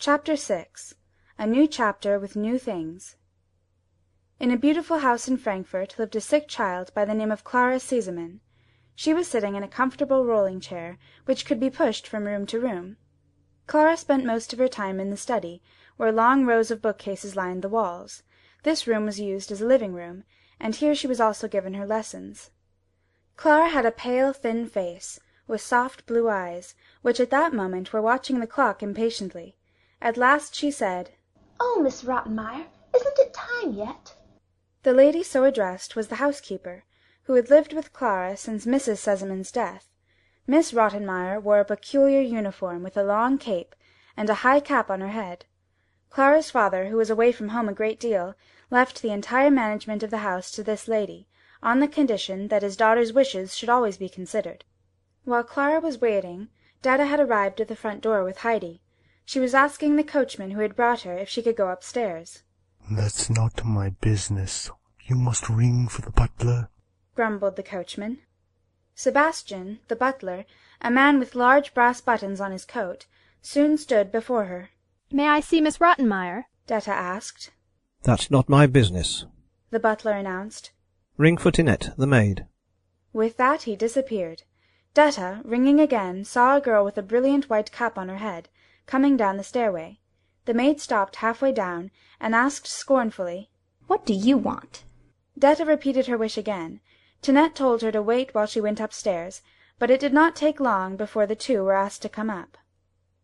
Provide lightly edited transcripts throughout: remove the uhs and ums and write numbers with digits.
Chapter 6. A New Chapter with New Things. In a beautiful house in Frankfort lived a sick child by the name of Clara Seisemann. She was sitting in a comfortable rolling chair, which could be pushed from room to room. Clara spent most of her time in the study, where long rows of bookcases lined the walls. This room was used as a living room, and here she was also given her lessons. Clara had a pale, thin face, with soft blue eyes, which at that moment were watching the clock impatiently. At last she said, "Oh, Miss Rottenmeier, isn't it time yet?" The lady so addressed was the housekeeper, who had lived with Clara since Mrs. Seisemann's death. Miss Rottenmeier wore a peculiar uniform with a long cape, and a high cap on her head. Clara's father, who was away from home a great deal, left the entire management of the house to this lady, on the condition that his daughter's wishes should always be considered. While Clara was waiting, Dada had arrived at the front door with Heidi. She was asking the coachman who had brought her if she could go upstairs. "That's not my business. You must ring for the butler," grumbled the coachman. Sebastian, the butler, a man with large brass buttons on his coat, soon stood before her. "May I see Miss Rottenmeier?" Detta asked. "That's not my business," the butler announced. "Ring for Tinette, the maid." With that he disappeared. Detta, ringing again, saw a girl with a brilliant white cap on her head, coming down the stairway. The maid stopped half-way down, and asked scornfully, "What do you want?" Detta repeated her wish again. Tinette told her to wait while she went upstairs, but it did not take long before the two were asked to come up.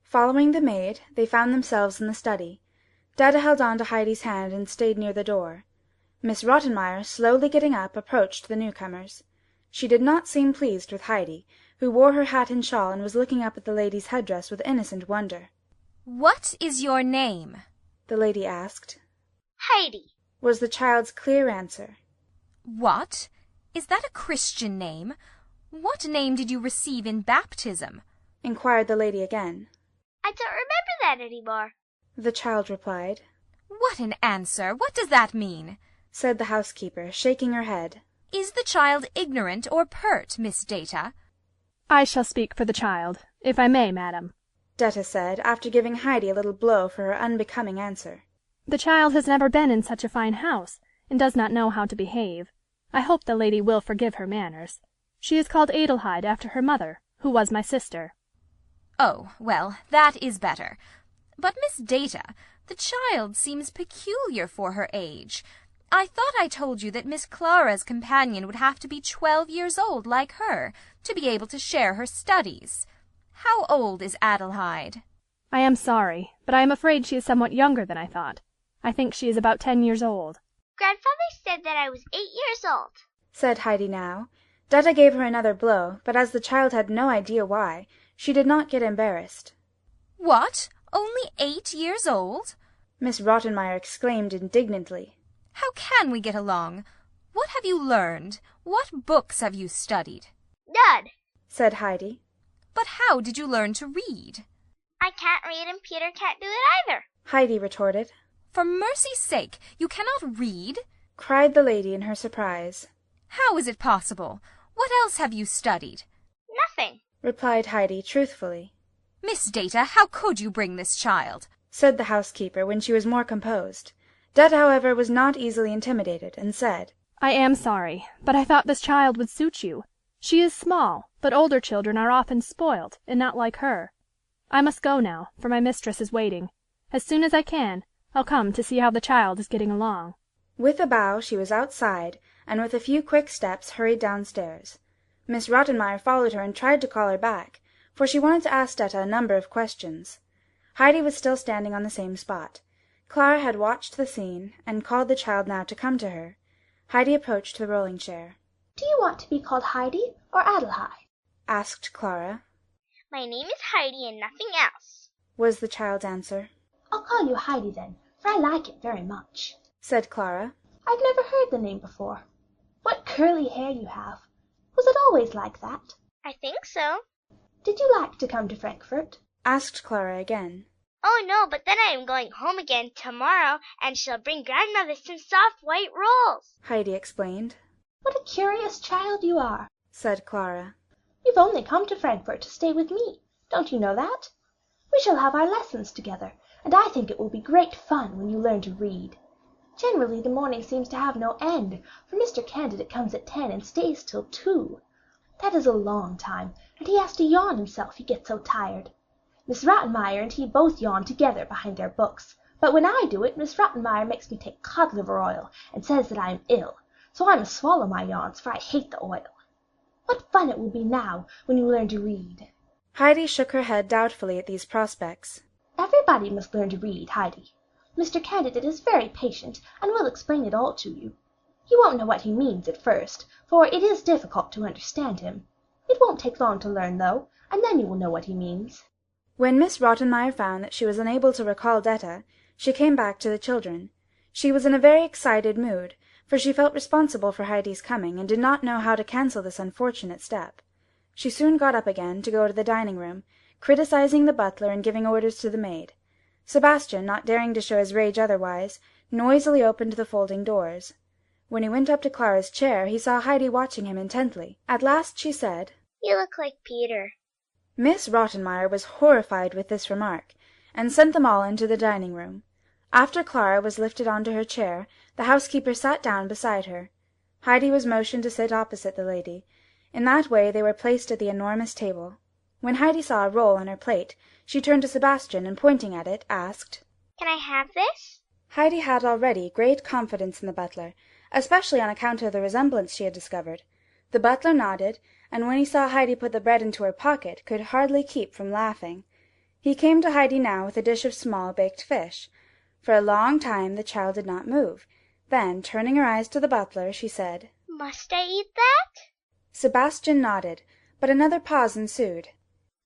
Following the maid, they found themselves in the study. Dada held on to Heidi's hand and stayed near the door. Miss Rottenmeier, slowly getting up, approached the newcomers. She did not seem pleased with Heidi, who wore her hat and shawl and was looking up at the lady's headdress with innocent wonder. "What is your name?" the lady asked. "Heidi," was the child's clear answer. "What? Is that a Christian name? What name did you receive in baptism?" inquired the lady again. "I don't remember that any more," the child replied. "What an answer! What does that mean?" said the housekeeper, shaking her head. "Is the child ignorant or pert, Miss Data?" "I shall speak for the child, if I may, madam," Detta said, after giving Heidi a little blow for her unbecoming answer. "The child has never been in such a fine house, and does not know how to behave. I hope the lady will forgive her manners. She is called Adelheid after her mother, who was my sister." "Oh, well, that is better. But, Miss Data, the child seems peculiar for her age. I thought I told you that Miss Clara's companion would have to be 12 years old, like her, to be able to share her studies. How old is Adelheid?" "I am sorry, but I am afraid she is somewhat younger than I thought. I think she is about 10 years old." "Grandfather said that I was 8 years old," said Heidi now. Detta gave her another blow, but as the child had no idea why, she did not get embarrassed. "What? Only 8 years old?" Miss Rottenmeier exclaimed indignantly. "How can we get along? What have you learned? What books have you studied?" "None," said Heidi. "But how did you learn to read?" "I can't read and Peter can't do it either," Heidi retorted. "For mercy's sake, you cannot read?" cried the lady in her surprise. "How is it possible? What else have you studied?" "Nothing," replied Heidi truthfully. "Miss Data, how could you bring this child?" said the housekeeper when she was more composed. Detta, however, was not easily intimidated, and said, "I am sorry, but I thought this child would suit you. She is small, but older children are often spoilt, and not like her. I must go now, for my mistress is waiting. As soon as I can, I'll come to see how the child is getting along." With a bow she was outside, and with a few quick steps hurried downstairs. Miss Rottenmeier followed her and tried to call her back, for she wanted to ask Detta a number of questions. Heidi was still standing on the same spot. Clara had watched the scene, and called the child now to come to her. Heidi approached the rolling chair. "Do you want to be called Heidi or Adelheid?" asked Clara. "My name is Heidi and nothing else," was the child's answer. "I'll call you Heidi then, for I like it very much," said Clara. "I've never heard the name before. What curly hair you have! Was it always like that?" "I think so." "Did you like to come to Frankfort?" asked Clara again. "Oh, no, but then I am going home again tomorrow, and shall bring grandmother some soft white rolls," Heidi explained. "What a curious child you are," said Clara. "You've only come to Frankfort to stay with me. Don't you know that? We shall have our lessons together, and I think it will be great fun when you learn to read. Generally the morning seems to have no end, for Mr. Candidate comes at 10 and stays till 2. That is a long time, and he has to yawn himself, he gets so tired. Miss Rottenmeier and he both yawn together behind their books, but when I do it, Miss Rottenmeier makes me take cod liver oil and says that I am ill, so I must swallow my yawns, for I hate the oil. What fun it will be now when you learn to read." Heidi shook her head doubtfully at these prospects. "Everybody must learn to read, Heidi. Mr. Candidate is very patient and will explain it all to you. You won't know what he means at first, for it is difficult to understand him. It won't take long to learn, though, and then you will know what he means." When Miss Rottenmeier found that she was unable to recall Detta, she came back to the children. She was in a very excited mood, for she felt responsible for Heidi's coming, and did not know how to cancel this unfortunate step. She soon got up again to go to the dining-room, criticizing the butler and giving orders to the maid. Sebastian, not daring to show his rage otherwise, noisily opened the folding doors. When he went up to Clara's chair, he saw Heidi watching him intently. At last she said, "You look like Peter." Miss Rottenmeier was horrified with this remark, and sent them all into the dining-room. After Clara was lifted onto her chair, the housekeeper sat down beside her. Heidi was motioned to sit opposite the lady. In that way they were placed at the enormous table. When Heidi saw a roll on her plate, she turned to Sebastian, and pointing at it, asked, "Can I have this?" Heidi had already great confidence in the butler, especially on account of the resemblance she had discovered. The butler nodded, and when he saw Heidi put the bread into her pocket, could hardly keep from laughing. He came to Heidi now with a dish of small baked fish. For a long time the child did not move. Then, turning her eyes to the butler, she said, "Must I eat that?" Sebastian nodded, but another pause ensued.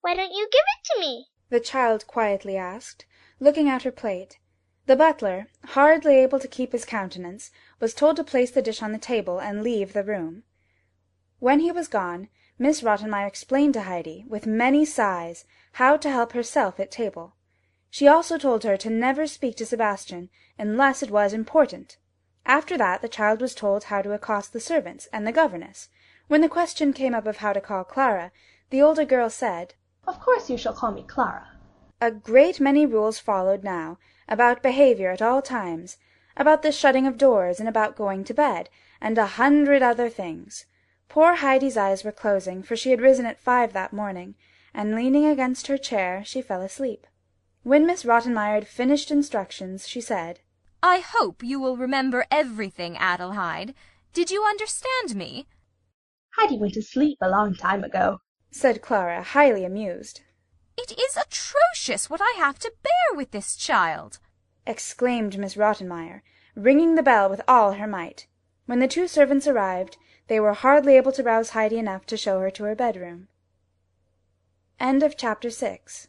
"Why don't you give it to me?" the child quietly asked, looking at her plate. The butler, hardly able to keep his countenance, was told to place the dish on the table and leave the room. When he was gone, Miss Rottenmeier explained to Heidi, with many sighs, how to help herself at table. She also told her to never speak to Sebastian unless it was important. After that the child was told how to accost the servants and the governess. When the question came up of how to call Clara, the older girl said, "Of course you shall call me Clara." A great many rules followed now, about behaviour at all times, about the shutting of doors, and about going to bed, and 100 other things. Poor Heidi's eyes were closing, for she had risen at 5 that morning, and leaning against her chair she fell asleep. When Miss Rottenmeier had finished instructions, she said, "I hope you will remember everything, Adelheid. Did you understand me?" "Heidi went to sleep a long time ago," said Clara, highly amused. "It is atrocious what I have to bear with this child," exclaimed Miss Rottenmeier, ringing the bell with all her might. When the 2 servants arrived, they were hardly able to rouse Heidi enough to show her to her bedroom. End of chapter 6.